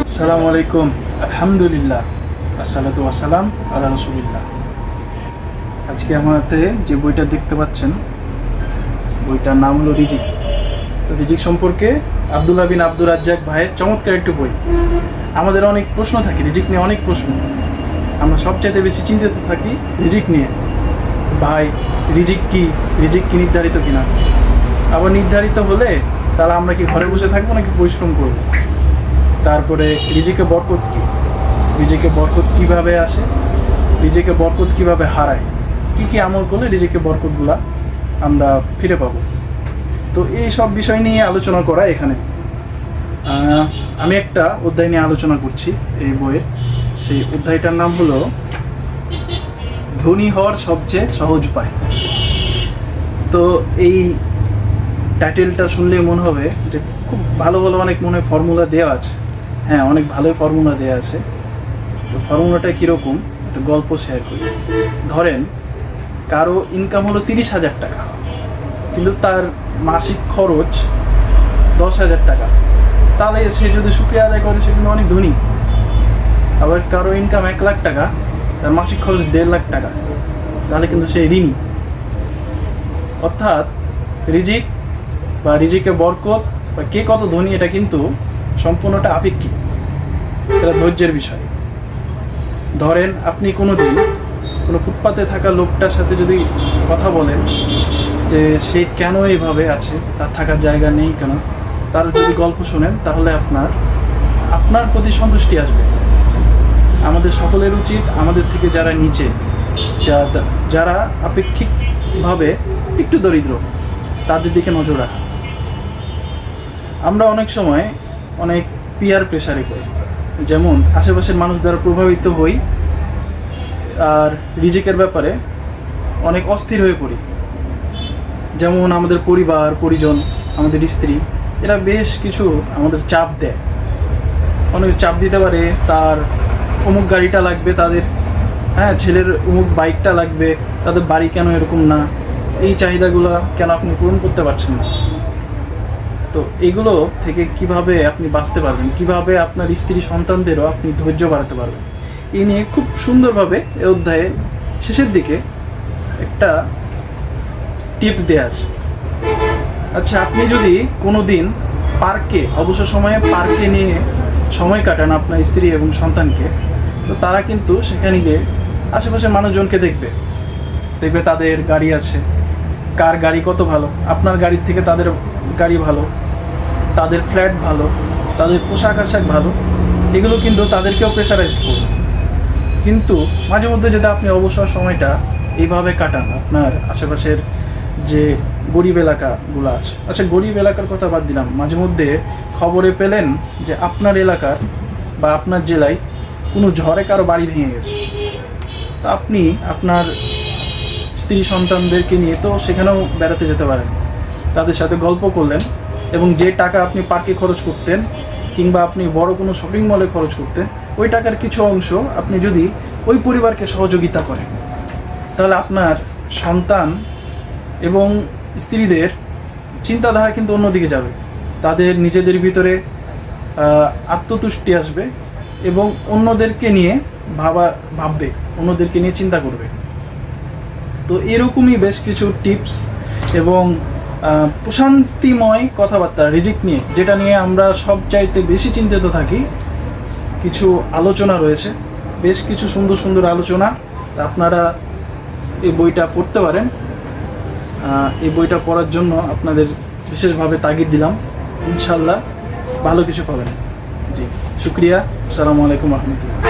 আসসালামু আলাইকুম, আলহামদুলিল্লাহ, আসসালাতু ওয়াসসালাম আলা রাসূলিল্লাহ। আজকে আমার হাতে যে বইটা দেখতে পাচ্ছেন, বইটার নাম হলো রিজিক। তো রিজিক সম্পর্কে আব্দুল্লাহ বিন আব্দুর রাজ্জাক ভাইয়ের চমৎকার একটি বই। আমাদের অনেক প্রশ্ন থাকে রিজিক নিয়ে, অনেক প্রশ্ন। আমরা সবচাইতে বেশি চিন্তিত থাকি রিজিক নিয়ে। ভাই, রিজিক কি নির্ধারিত কিনা? আবার নির্ধারিত হলে তাহলে আমরা কি ঘরে বসে থাকবো নাকি পরিশ্রম করবো? তারপরে রিজিকে বরকত কী, রিজিকে বরকত কীভাবে আসে, রিজিকে বরকত কীভাবে হারায়, কী আমল করলে রিজিকে বরকতগুলা আমরা ফিরে পাবো। তো এই সব বিষয় নিয়ে আলোচনা করা এখানে। আমি একটা অধ্যায় নিয়ে আলোচনা করছি এই বইয়ের। সেই অধ্যায়টার নাম হলো ধনী হওয়ার সবচেয়ে সহজ উপায়। তো এই টাইটেলটা শুনলে মনে হবে যে খুব ভালো ভালো অনেক মনে ফর্মুলা দেওয়া আছে। হ্যাঁ, অনেক ভালোই ফর্মুলা দেওয়া আছে। তো ফর্মুলাটা কীরকম, একটা গল্প শেয়ার করি। ধরেন কারো ইনকাম হলো 30,000 টাকা, কিন্তু তার মাসিক খরচ 10,000 টাকা। তাহলে সে যদি শুকরিয়া আদায় করে সে কিন্তু অনেক ধনী। আবার কারো ইনকাম 1 লাখ টাকা, তার মাসিক খরচ 1.5 লাখ টাকা, তাহলে কিন্তু সে ঋণী। অর্থাৎ রিজিক বা রিজিকে বরকত বা কে কত ধনী এটা কিন্তু সম্পূর্ণটা আপেক্ষিক, এটা ধৈর্যের বিষয়। ধরেন আপনি কোনো দিন কোনো ফুটপাতে থাকা লোকটার সাথে যদি কথা বলেন যে সে কেন এইভাবে আছে, তার থাকার জায়গা নেই কেন, তার যদি গল্প শোনেন, তাহলে আপনার প্রতি সন্তুষ্টি আসবে। আমাদের সকলের উচিত আমাদের থেকে যারা নিচে, যারা আপেক্ষিকভাবে একটু দরিদ্র, তাদের দিকে নজর রাখা। আমরা অনেক সময় অনেক পিয়ার প্রেসারে পড়ি, যেমন আশেপাশের মানুষ দ্বারা প্রভাবিত হই, আর রিজিকের ব্যাপারে অনেক অস্থির হয়ে পড়ি। যেমন আমাদের পরিবার পরিজন, আমাদের স্ত্রী, এরা বেশ কিছু আমাদের চাপ দেয়। অনেক চাপ দিতে পারে, তার অমুক গাড়িটা লাগবে, তাদের ছেলের অমুক বাইকটা লাগবে, তাদের বাড়ি কেন এরকম না, এই চাহিদাগুলো কেন আপনি পূরণ করতে পারছেন না। তো এগুলো থেকে কিভাবে আপনি বাঁচতে পারবেন, কিভাবে আপনার স্ত্রী সন্তানদেরও আপনি ধৈর্য বাড়াতে পারবেন, এই নিয়ে খুব সুন্দরভাবে এই অধ্যায়ের শেষের দিকে একটা টিপস দেওয়া আছে। আচ্ছা, আপনি যদি কোনো দিন পার্কে, অবসর সময়ে পার্কে নিয়ে সময় কাটান আপনার স্ত্রী এবং সন্তানকে, তো তারা কিন্তু সেখানে গিয়ে আশেপাশের মানুষজনকে দেখবে তাদের গাড়ি আছে, কার গাড়ি কত ভালো, আপনার গাড়ির থেকে তাদের গাড়ি ভালো, তাদের ফ্ল্যাট ভালো, তাদের পোশাক আশাক ভালো, এগুলো কিন্তু তাদেরকেও প্রেশারাইজ করবে। কিন্তু মাঝে মধ্যে যদি আপনি অবসর সময়টা এইভাবে কাটান, আপনার আশেপাশের যে গরিব এলাকাগুলো আছে, আচ্ছা গরিব এলাকার কথা বাদ দিলাম, মাঝে মধ্যে খবরে পেলেন যে আপনার এলাকার বা আপনার জেলায় কোনো ঝড়ে কারো বাড়ি ভেঙে গেছে, তো আপনি আপনার স্ত্রী সন্তানদেরকে নিয়ে তো সেখানেও বেড়াতে যেতে পারেন, তাদের সাথে গল্প করলেন, এবং যে টাকা আপনি পার্কে খরচ করতেন কিংবা আপনি বড় কোনো শপিং মলে খরচ করতেন, ওই টাকার কিছু অংশ আপনি যদি ওই পরিবারকে সহযোগিতা করেন, তাহলে আপনার সন্তান এবং স্ত্রীদের চিন্তাধারা কিন্তু অন্যদিকে যাবে। তাদের নিজেদের ভিতরে আত্মতুষ্টি আসবে এবং অন্যদেরকে নিয়ে ভাববে, অন্যদেরকে নিয়ে চিন্তা করবে। তো এরকমই বেশ কিছু টিপস এবং প্রশান্তিময় কথাবার্তা রিজিক নিয়ে, যেটা নিয়ে আমরা সবচাইতে বেশি চিন্তিত থাকি, কিছু আলোচনা রয়েছে, বেশ কিছু সুন্দর সুন্দর আলোচনা। তা আপনারা এই বইটা পড়তে পারেন। এই বইটা পড়ার জন্য আপনাদের বিশেষভাবে তাগিদ দিলাম, ইনশাল্লাহ ভালো কিছু পাবেন। জি, শুক্রিয়া। আসসালামু আলাইকুম রহমতুল্লাহ।